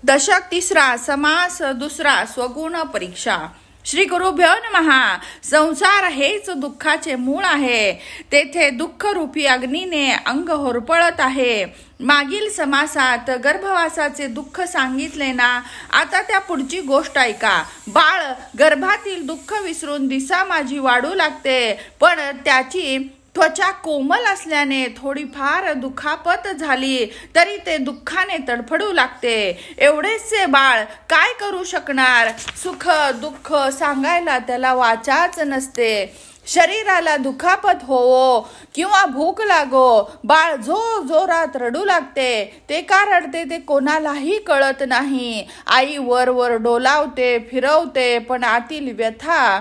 दशक तिसरा, समास दुसरा, स्वगुण परीक्षा. श्री गुरुभ्यो नमः. संसार हेच दुःखाचे मूळ आहे. तेथे दुःख रूपी अग्नीने अंग होरपळत आहे. मागील समासात गर्भवासाचे दुःख सांगितले ना, आता त्या पुढची गोष्ट ऐका. बाळ गर्भातील दुःख विसरून दिसा माझी वाढू लागते, पण त्याची त्वचा कोमल असल्याने थोडीफार दुखापत झाली तरी ते दुःखाने तडफडू लागते. एवढेचे बाळ काय करू शकणार? सुख दुःख सांगायला त्याला वाचाच नसते. शरीराला दुखापत होवो किंवा भूक लागो, बाळ जोरात रडू लागते. ते का रडते ते कोणालाही कळत नाही. आई वर डोलावते, फिरवते, पण आतील व्यथा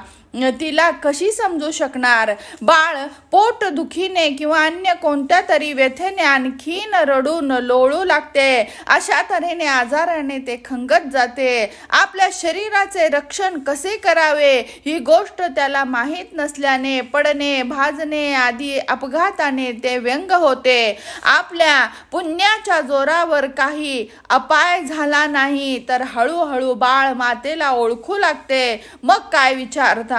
तिला कशी समजू शकणार? बाळ पोट दुखीने किंवा अन्य कोणत्या तरी व्यथेने आणखीन रडून लोळू लागते. अशा तऱ्हेने आजाराने ते खंगत जाते. आपल्या शरीराचे रक्षण कसे करावे ही गोष्ट त्याला माहीत नसल्याने पडणे, भाजणे आदी अपघाताने ते व्यंग होते. आपल्या पुण्याच्या जोरावर काही अपाय झाला नाही तर हळूहळू बाळ मातेला ओळखू लागते. मग काय विचारता?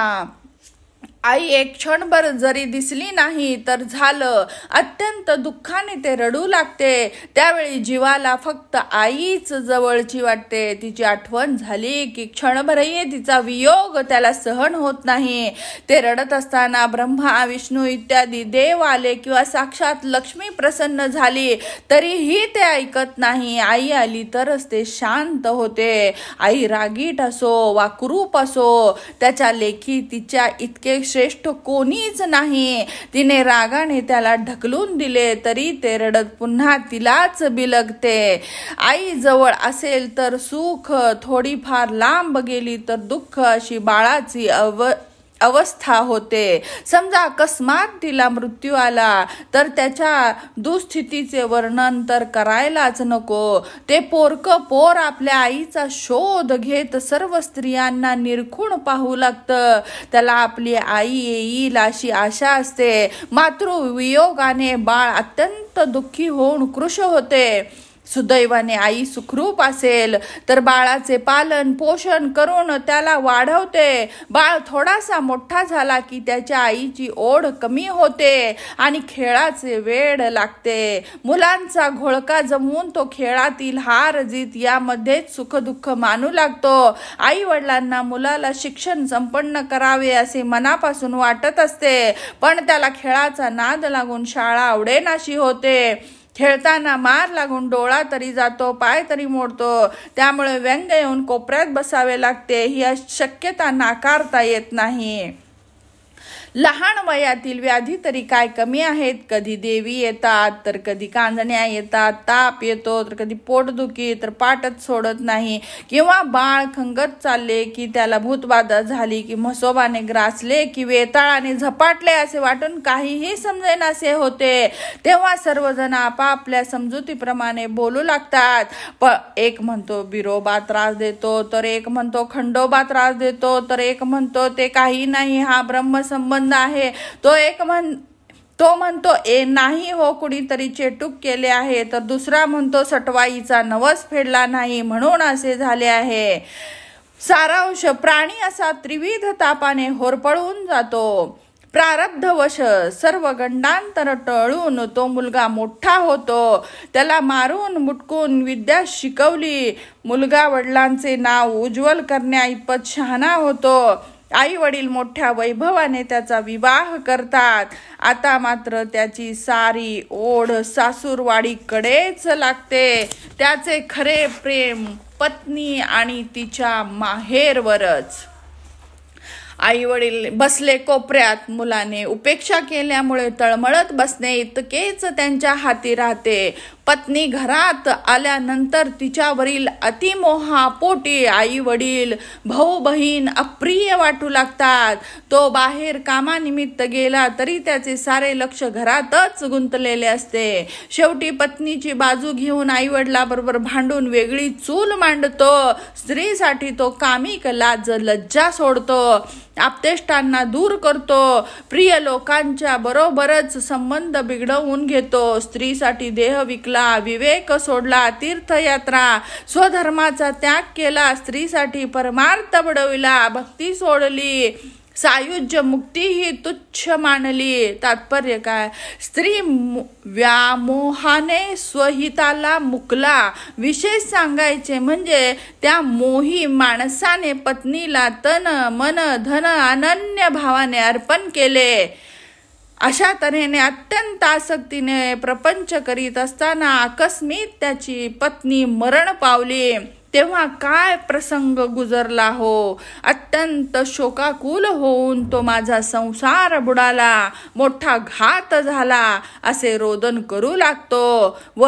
आई एक क्षणभर जरी दिसली नाही तर झालं, अत्यंत दुःखाने ते रडू लागते. त्यावेळी जीवाला फक्त आईच जवळची वाटते. तिची आठवण झाली की क्षणभरही तिचा वियोग त्याला सहन होत नाही. ते रडत असताना ब्रह्मा, विष्णू इत्यादी देव आले किंवा साक्षात लक्ष्मी प्रसन्न झाली तरीही ते ऐकत नाही. आई आली तरच ते शांत होते. आई रागीट असो वा कुरूप असो, त्याच्या लेखी तिच्या इतके श्रेष्ठ कोणीच नाही. तिने रागाने त्याला ढकलून दिले तरी ते रडत पुन्हा तिलाच बिलगते. आई जवळ असेल तर सुख, थोडीफार लांब गेली तर दुःख, अशी बाळाची अवस्था होते. समजा अकस्मात तिला मृत्यू आला तर त्याच्या दुःस्थितीचे वर्णन तर करायलाच नको. ते पोर आपल्या आईचा शोध घेत सर्व स्त्रियांना निरखून पाहू लागतं. त्याला आपली आई येईल अशी आशा असते. मातृवियोगाने बाळ अत्यंत दुःखी होऊन कृश होते. सुदैवाने आई सुखरूप असेल तर बाळाचे पालन पोषण करून त्याला वाढवते. बाळ थोडासा मोठा झाला की त्याच्या आईची ओढ कमी होते आणि खेळाचे वेड लागते. मुलांचा घोळका जमवून तो खेळातील हार जीत यामध्येच सुखदुःख मानू लागतो. आई वडिलांना मुलाला शिक्षण संपन्न करावे असे मनापासून वाटत असते, पण त्याला खेळाचा नाद लागून शाळा आवडेनाशी होते. खेळताना मार लागून डोळा तरी जातो, पाय तरी मोडतो. त्यामुळे व्यंग येऊन कोपऱ्यात बसावे लागते. ही शक्यता नाकारता येत नाही. लहान वयातील व्याधी तरी काय कमी आहेत? कधी देवी येतात तर कधी कांजण्या येतात, ताप येतो तर कधी पोटदुखी तर पाटच सोडत नाही, किंवा बाळ खंगत चालले की त्याला भूतबाधा झाली की म्हसोबाने ग्रासले की वेताळाने झपाटले असे वाटून काहीही समजेनासे होते. तेव्हा सर्वजण आपापल्या समजुतीप्रमाणे बोलू लागतात. एक म्हणतो बिरोबा त्रास देतो, तर एक म्हणतो खंडोबा त्रास देतो, तर एक म्हणतो ते काही नाही, हा ब्रह्मसंबंध आहे. तो म्हणतो नाही हो, कुणीतरी चेटूक केले आहे, तर दुसरा म्हणतो सटवाईचा नवस फेडला नाही म्हणून असे झाले आहे. सारांश, प्राणी असा त्रिविध तापाने होरपळून जातो. प्रारब्धवश सर्व गंडांतर टळून तो मुलगा मोठा होतो. त्याला मारून मुटकून विद्या शिकवली. मुलगा वडिलांचे नाव उज्ज्वल करण्या इतपत शहाणा होतो. आई वडील मोठ्या वैभवाने त्याचा विवाह करतात. आता मात्र त्याची सारी ओढ सासूरवाडीकडेच लागते. त्याचे खरे प्रेम पत्नी आणि तिच्या माहेरवरच. आई वडील बसले कोपऱ्यात. मुलाने उपेक्षा केल्यामुळे तळमळत बसणे इतकेच त्यांच्या हाती राहते. पत्नी घरात आल्यानंतर तिच्यावरील अतिमोहापोटी आई वडील, भाऊ बहीण अप्रिय वाटू लागतात. तो बाहेर कामानिमित्त गेला तरी त्याचे सारे लक्ष घरातच गुंतलेले असते. शेवटी पत्नीची बाजू घेऊन आई वडिलाबरोबर भांडून वेगळी चूल मांडतो. स्त्रीसाठी तो कामिक लाज लज्जा सोडतो. आपतेष्टांना दूर करतो, प्रिय लोकांच्या बरोबरच संबंध बिघडवून घेतो, स्त्रीसाठी देह विकला, विवेक सोडला, तीर्थयात्रा, स्वधर्माचा त्याग केला, स्त्रीसाठी परमार्थ बडविला, भक्ती सोडली, सायुज्य मुक्ती ही तुच्छ मानली. तात्पर्य काय? स्त्री व्यामोहाने स्वहिताला मुकला. विशेष सांगायचे म्हणजे त्या मोही माणसाने पत्नीला तन मन धन अनन्य भावाने अर्पण केले. अशा तऱ्हेने अत्यंत आसक्तीने प्रपंच करीत असताना आकस्मित त्याची पत्नी मरण पावली. तेव्हा काय प्रसंग गुजरला हो. अत्यंत शोकाकुल होऊन तो माझा संसार बुडाला, मोठा घात झाला असे रोदन करू लागतो व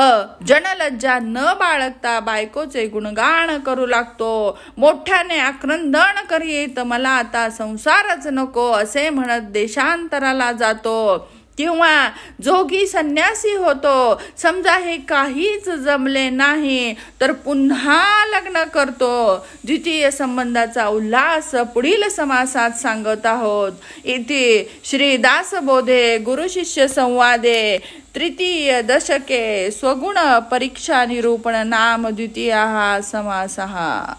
जनलज्जा न बाळगता बायकोचे गुणगान करू लागतो. मोठ्याने आक्रंदन करीत मला आता संसारच नको असे म्हणत देशांतराला जातो. किंवा जोगी संन्यासी होतो. समजा हे काहीच जमले नाही तर पुन्हा लग्न करतो. द्वितीय संबंधाचा उल्हास पुढील समासात सांगत आहोत. इथे श्री दासबोधे गुरु शिष्य संवादे तृतीय दशके स्वगुण परीक्षा निरूपण नाम द्वितीय समासः.